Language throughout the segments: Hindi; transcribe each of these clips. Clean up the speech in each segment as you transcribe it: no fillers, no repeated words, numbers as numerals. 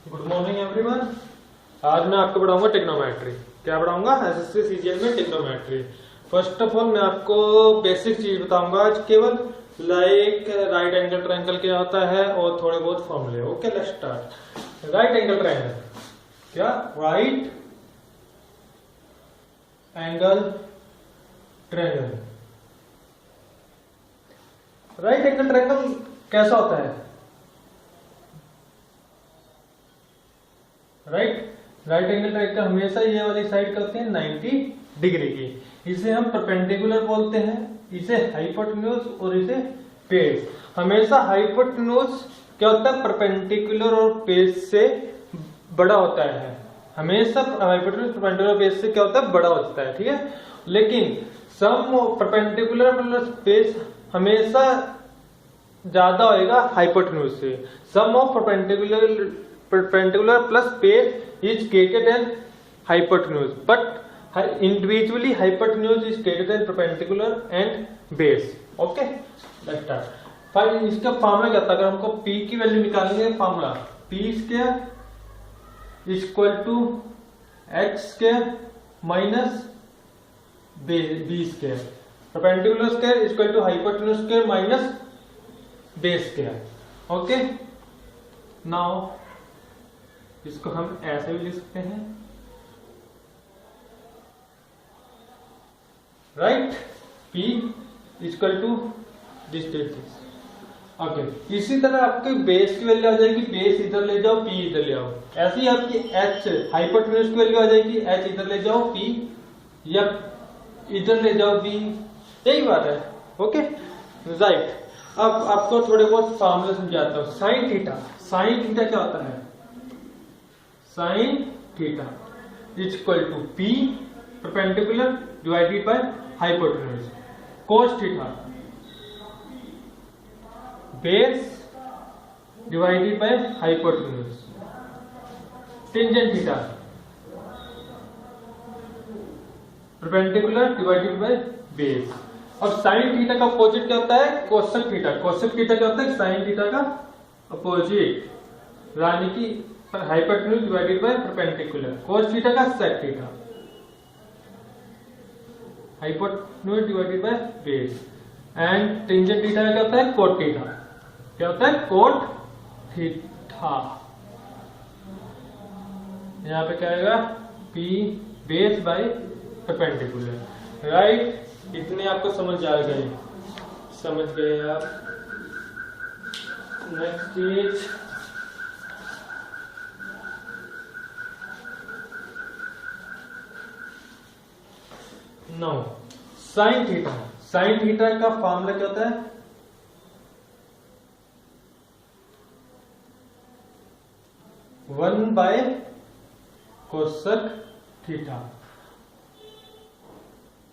Good morning everyone. आज मैं आपको पढ़ाऊंगा टिग्नोमेट्री। क्या पढ़ाऊंगा? एसएससी सीजीएल में टिग्नोमेट्री। फर्स्ट ऑफ ऑल मैं आपको बेसिक चीज बताऊंगा आज, केवल लाइक राइट एंगल ट्रायंगल क्या होता है और थोड़े बहुत फॉर्मूले। Okay, let's start. Right angle triangle क्या? Right angle triangle. Right angle triangle कैसा होता है? राइट एंगल ट्रायंगल हमेशा ये वाली साइड करते हैं 90 डिग्री की। इसे हम परपेंडिकुलर बोलते हैं, इसे हाइपोटेन्यूज और इसे बेस। हमेशा हाइपोटेन्यूज क्या होता है? परपेंडिकुलर और बेस से बड़ा होता है। हमेशा हाइपोटेन्यूज परपेंडिकुलर बेस से क्या होता है? बड़ा होता है। ठीक है, लेकिन सम परपेंडिकुलर प्लस बेस हमेशा ज्यादा होएगा हाइपोटेन्यूज से। सम of perpendicular plus base is greater than hypotenuse, but individually hypotenuse is greater than perpendicular and base. Okay, let's start. फिर इसका फार्मूला क्या था? अगर हमको P की वैल्यू निकालेंगे, formula P square equal to H square minus B square, perpendicular square equal to hypotenuse square minus base square. Okay, now इसको हम ऐसे भी लिख सकते हैं, right? P equal to this. Okay, इसी तरह आपके बेस की वैल्यू आ जाएगी, बेस इधर ले जाओ, P इधर ले आओ। ऐसे ही आपकी H हाइपोटेन्यूज की वैल्यू आ जाएगी, H इधर ले जाओ, P या इधर ले जाओ, B। यही बात है। Okay, right. अब आपको थोड़े बहुत फॉर्मूले समझाता हूँ। साइन थीटा क्या होता है? Sine theta equal to P perpendicular divided by hypotenuse. Cos theta base divided by hypotenuse. Tangent theta perpendicular divided by base. अब साइन थीटा का अपोजिट क्या होता है? Cosec theta. कोसेक थीटा क्या होता है? साइन थीटा का अपोजिट, यानी कि hypotenuse divided by perpendicular. Cos theta का sec theta, hypotenuse divided by base. And tangent theta क्या होता है? Cot theta. क्या होता है? Cot theta. यहां पे क्या आएगा? P base by perpendicular. Right, इतने आपको समझ आ गए? समझ गए आप? नेक्स्ट चीज, no sine theta. Sine theta का फॉर्मूला क्या होता है? One by cosec theta.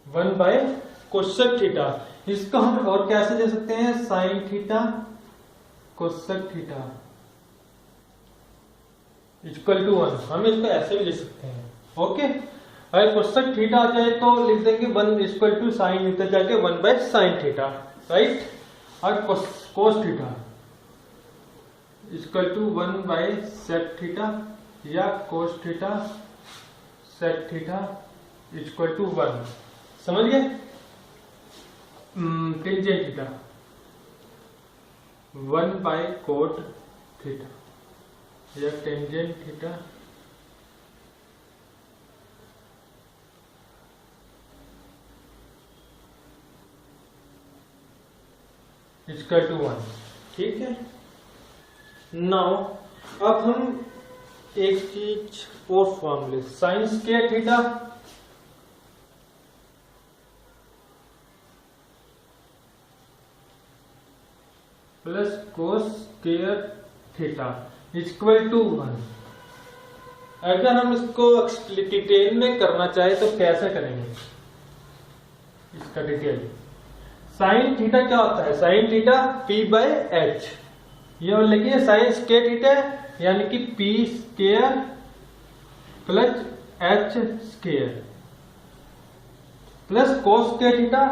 One by cosec theta. इसको हम और कैसे दे सकते हैं? Sine theta cosec theta equal to 1। हम इसको ऐसे भी लिख सकते हैं। ओके, अगर कोसेक थीटा आ जाए तो लिख देंगे 1 इक्वल टू साइन थीटा जाके 1 बाय साइन थीटा, राइट? और cos theta equal to 1 by sec theta या cos theta sec theta equal to 1। समझ गए? Tangent theta 1 by cot theta या टेंजेंट थीटा इक्वल टू 1। ठीक है, नाउ अब हम एक चीज और फॉर्मूले, sine square theta plus cos square theta equal to 1। अगर हम इसको डिटेल में करना चाहे तो कैसे करेंगे इसका डिटेल? साइन थीटा क्या होता है? Sine theta P by H। ये लिखिए साइन स्क्वायर थीटा यानी कि P square plus H square plus cos square theta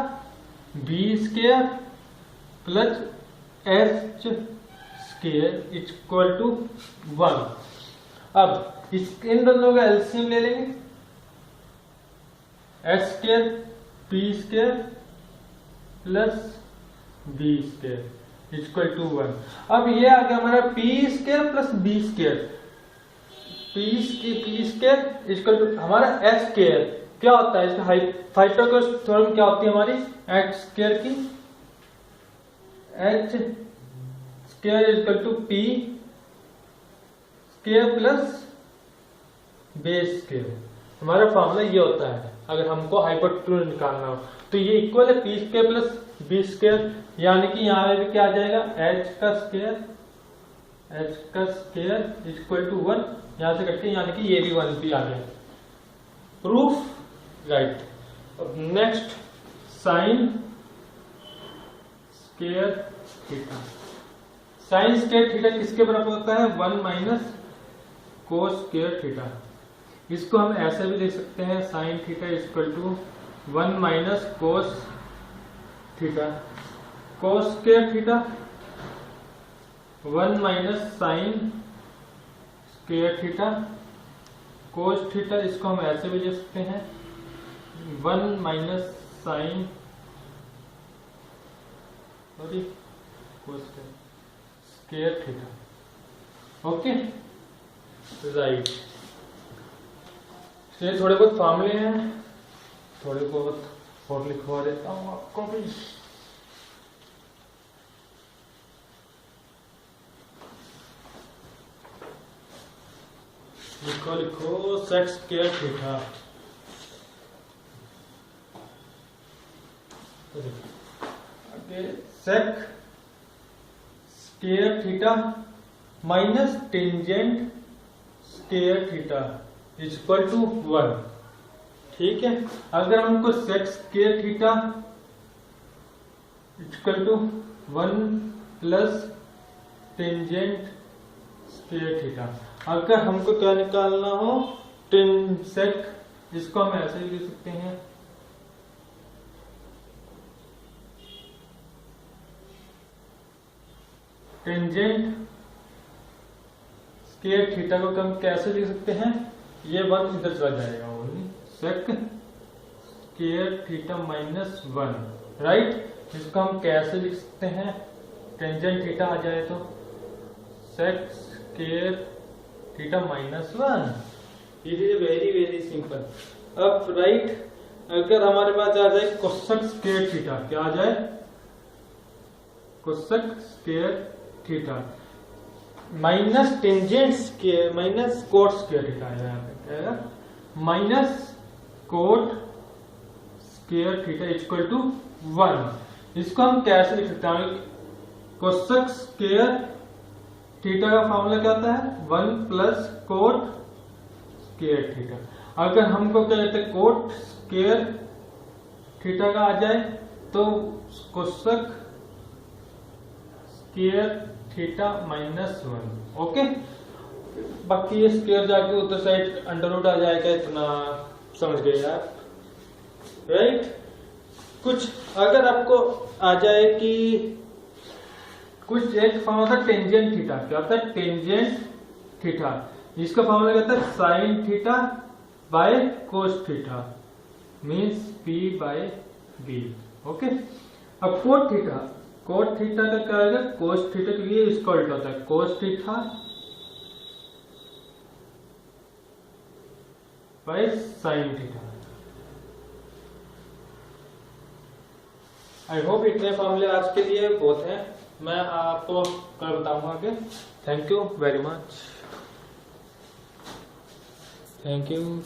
B square plus H square equal to 1। अब इन दोनों का एलसीएम ले लेंगे, H square P square plus B square equal to 1। अब ये आ गया हमारा P square plus B square, P square equal to हमारा एच स्क्वायर। क्या होता है इसका हाइपोटेन्यूज थ्योरम क्या होती है हमारी, एच स्क्वायर की H square equal to P square plus base square. हमारा फॉर्मूला ये होता है अगर हमको हाइपोटेन्यूज निकालना हो, तो ये इक्वल है P square plus B square, यानी कि यहाँ पे क्या आ जाएगा एच का स्क्वायर इक्वल टू 1, यहां से कट के यानी कि ये भी 1 भी आ गया। Proof right. अब next sine square theta, sine square theta किसके बराबर होता है 1 माइनस कोस स्क्वायर थीटा। इसको हम ऐसे भी लिख सकते हैं sine theta equal to 1 minus cos theta, cos square theta 1 minus sine square theta cos theta. इसको हम ऐसे भी लिख सकते हैं 1 minus sine cos square theta. Okay right. ये थोड़े बहुत फॉर्मूले हैं, थोड़े बहुत और लिखवा देता हूं आपको भी। लिखो sec square theta, sec square theta minus tangent square theta equal to 1। ठीक है, अगर हमको sec square theta equal to 1 plus tangent square theta, अगर हमको क्या निकालना हो टेन सेक, इसको हम ऐसे ही लिख सकते हैं टेंजेंट स्क्वायर थीटा को हम कैसे लिख सकते हैं, ये 1 इधर चला जाएगा, sec square theta minus 1 right. इसको हम कैसे लिख सकते हैं, टेंजेंट थीटा आ जाए तो sec square theta minus 1। It is very very simple. अब राइट, अगर हमारे पास आ जाए कोसेक स्क्वायर थीटा, क्या आ जाए cosec square theta minus tangent square minus cot square theta है, यहाँ पे क्या आएगा minus cot square theta equal to 1। इसको हम कैसे लिख सकते हैं, कोसेक स्क्वायर थीटा का फॉर्मूला क्या होता है 1 प्लस कोट स्क्वायर थीटा। अगर हमको क्या कहते हैं कोट स्क्वायर थीटा का आ जाए तो cosec square theta minus 1। Okay, बाकी ये स्क्वायर जाके उधर साइड अंडर रूट आ जाएगा, इतना समझ गए आप राइट। कुछ अगर आपको आ जाए कि कुछ एक फॉर्मूला था टेंजेंट थीटा, क्या होता है टेंजेंट थीटा, इसका फॉर्मूला क्या होता है sine theta by cos theta means P by B. Okay, अब कोट थीटा का क्या आएगा कोस थीटा के लिए इसका उल्टा होता है cos theta by sine theta. I hope इतने फॉर्मूले आज के लिए बहुत हैं, मैं आपको कल बताऊंगा आगे। Thank you very much, thank you.